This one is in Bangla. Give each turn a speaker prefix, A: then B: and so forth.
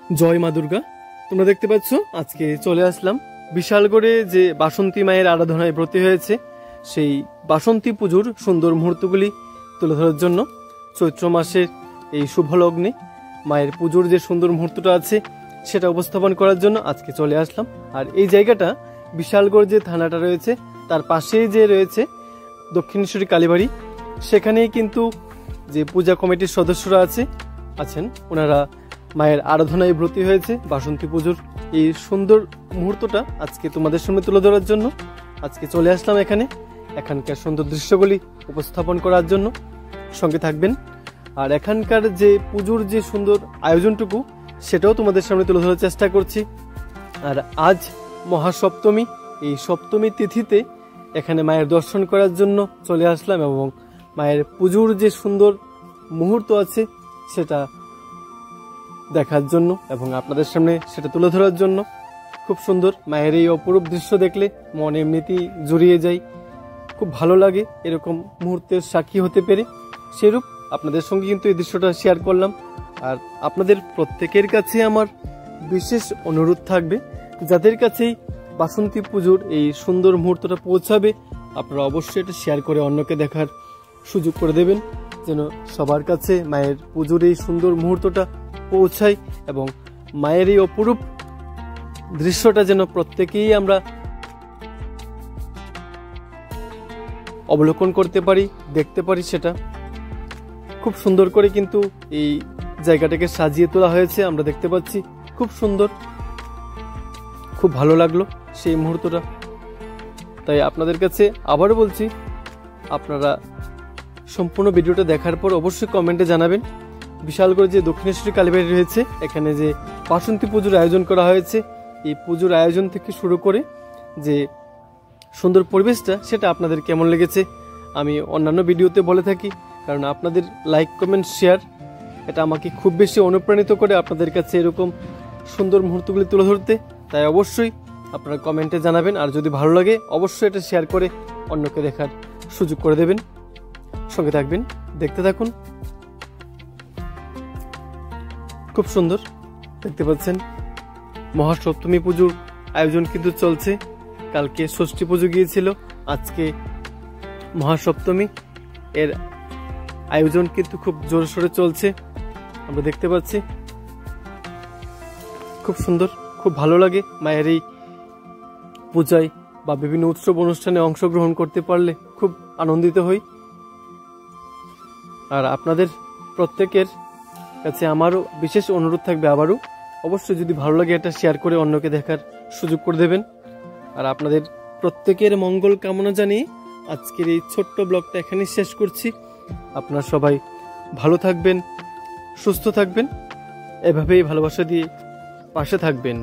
A: জয় মা দুর্গা। তোমরা দেখতে পাচ্ছ আজকে চলে আসলাম বিশালগড়ে যে বাসন্তী মায়ের আরাধনায় ব্রতী হয়েছে সেই বাসন্তী পুজোর সুন্দর মুহূর্তগুলি তুলে ধরার জন্য। চৈত্র মাসের এই শুভ লগ্নে মায়ের পুজোর যে সুন্দর মুহূর্তটা আছে সেটা উপস্থাপন করার জন্য আজকে চলে আসলাম। আর এই জায়গাটা বিশালগড় যে থানাটা রয়েছে তার পাশেই যে রয়েছে দক্ষিণেশ্বরী কালীবাড়ি, সেখানেই কিন্তু যে পূজা কমিটির সদস্যরা আছেন ওনারা মায়ের আরাধনায় ব্রতী হয়েছে বাসন্তী পুজোর এই সুন্দর মুহূর্তটা আজকে তোমাদের সামনে তুলে ধরার জন্য আজকে চলে আসলাম এখানকার সুন্দর দৃশ্যগুলি উপস্থাপন করার জন্য। সঙ্গে থাকবেন। আর এখানকার যে পুজোর যে সুন্দর আয়োজনটুকু সেটাও তোমাদের সামনে তুলে ধরার চেষ্টা করছি। আর আজ মহাসপ্তমী, এই সপ্তমী তিথিতে এখানে মায়ের দর্শন করার জন্য চলে আসলাম এবং মায়ের পুজোর যে সুন্দর মুহূর্ত আছে সেটা দেখার জন্য এবং আপনাদের সামনে সেটা তুলে ধরার জন্য। খুব সুন্দর মায়ের এই অপরূপ দৃশ্য দেখলে মন এমনিতেই জড়িয়ে যায়, খুব ভালো লাগে এরকম মুহূর্তের সাক্ষী হতে পেরে। সেরূপ আপনাদের সঙ্গে কিন্তু এই দৃশ্যটা শেয়ার করলাম। আর আপনাদের প্রত্যেকের কাছে আমার বিশেষ অনুরোধ থাকবে, যাদের কাছেই বাসন্তী পুজোর এই সুন্দর মুহূর্তটা পৌঁছাবে আপনারা অবশ্যই এটা শেয়ার করে অন্যকে দেখার সুযোগ করে দেবেন, যেন সবার কাছে মায়ের পুজোর এই সুন্দর মুহূর্তটা পৌঁছায় এবং মায়ের এই অপরূপ দৃশ্যটা যেন প্রত্যেকেই আমরা অবলোকন করতে পারি, দেখতে পারি। সেটা খুব সুন্দর করে কিন্তু এই জায়গাটাকে সাজিয়ে তোলা হয়েছে, আমরা দেখতে পাচ্ছি খুব সুন্দর, খুব ভালো লাগলো সেই মুহূর্তটা। তাই আপনাদের কাছে আবারও বলছি, আপনারা সম্পূর্ণ ভিডিওটা দেখার পর অবশ্যই কমেন্টে জানাবেন বিশালগড় যে দক্ষিণেশ্বরী কালীবাড়ি রয়েছে এখানে যে বাসন্তী পুজোর আয়োজন করা হয়েছে, এই পুজোর আয়োজন থেকে শুরু করে যে সুন্দর পরিবেশটা সেটা আপনাদের কেমন লেগেছে। আমি অন্যান্য ভিডিওতে বলে থাকি, কারণ আপনাদের লাইক কমেন্ট শেয়ার এটা আমাকে খুব বেশি অনুপ্রাণিত করে আপনাদের কাছে এরকম সুন্দর মুহূর্তগুলি তুলে ধরতে। তাই অবশ্যই আপনারা কমেন্টে জানাবেন, আর যদি ভালো লাগে অবশ্যই এটা শেয়ার করে অন্যকে দেখার সুযোগ করে দেবেন। সঙ্গে থাকবেন, দেখতে থাকুন। খুব সুন্দর দেখতে পাচ্ছেন মহাসপ্তমী পুজোর আয়োজন কিন্তু চলছে। কালকে ষষ্ঠী পুজো গিয়েছিল, আজকে মহাসপ্তমী, এর আয়োজন কিন্তু খুব জোরসোরে চলছে, আমরা দেখতে পাচ্ছি। খুব সুন্দর, খুব ভালো লাগে মায়ের এই পূজায় বা বিভিন্ন উৎসব অনুষ্ঠানে অংশগ্রহণ করতে পারলে খুব আনন্দিত হই। আর আপনাদের প্রত্যেকের কাছে আমারও বিশেষ অনুরোধ থাকবে, আবারও অবশ্যই যদি ভালো লাগে এটা শেয়ার করে অন্যকে দেখার সুযোগ করে দেবেন। আর আপনাদের প্রত্যেকের মঙ্গল কামনা জানিয়ে আজকের এই ছোট্ট ব্লগটা এখানেই শেষ করছি। আপনারা সবাই ভালো থাকবেন, সুস্থ থাকবেন, এভাবেই ভালোবাসা দিয়ে পাশে থাকবেন।